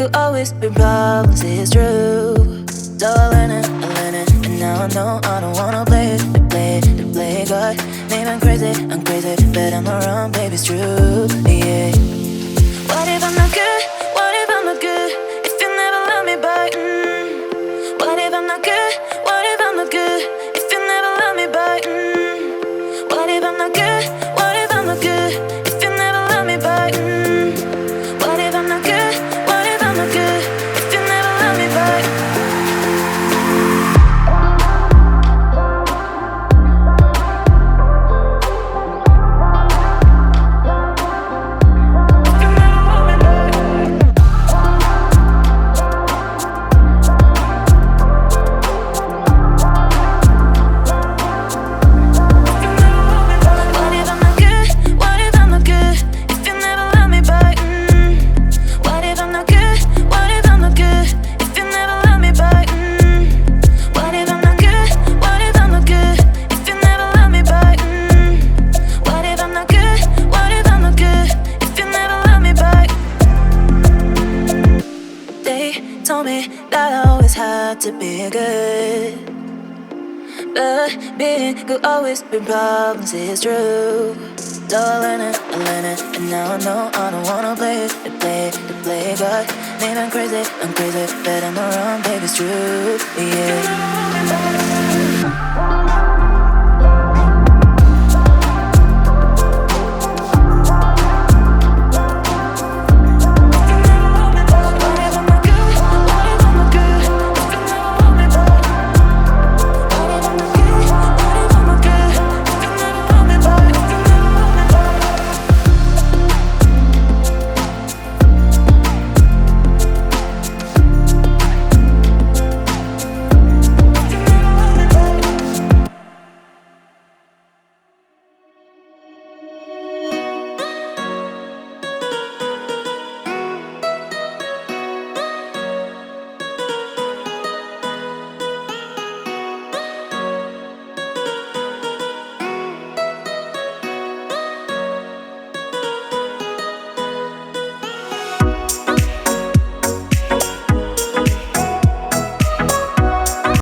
could always be problems, it's true. So I learned it, and now I know I don't wanna play it, to play God. Maybe I'm crazy, but I'm not wrong, baby, it's true, yeah. What if I'm not good? What if I'm not good? If you never love me back, What if I'm not good? What if I'm not good? If you never love me back, What if I'm not good? What if I'm not good? If you never love me back, What if I'm not good? What if I'm not good? If you never love me back. Told me that I always had to be good, but being good always be problems, it's true. So I learned it, and now I know I don't wanna play it, to play God. Maybe I'm crazy, but I'm not wrong, baby, it's true, yeah.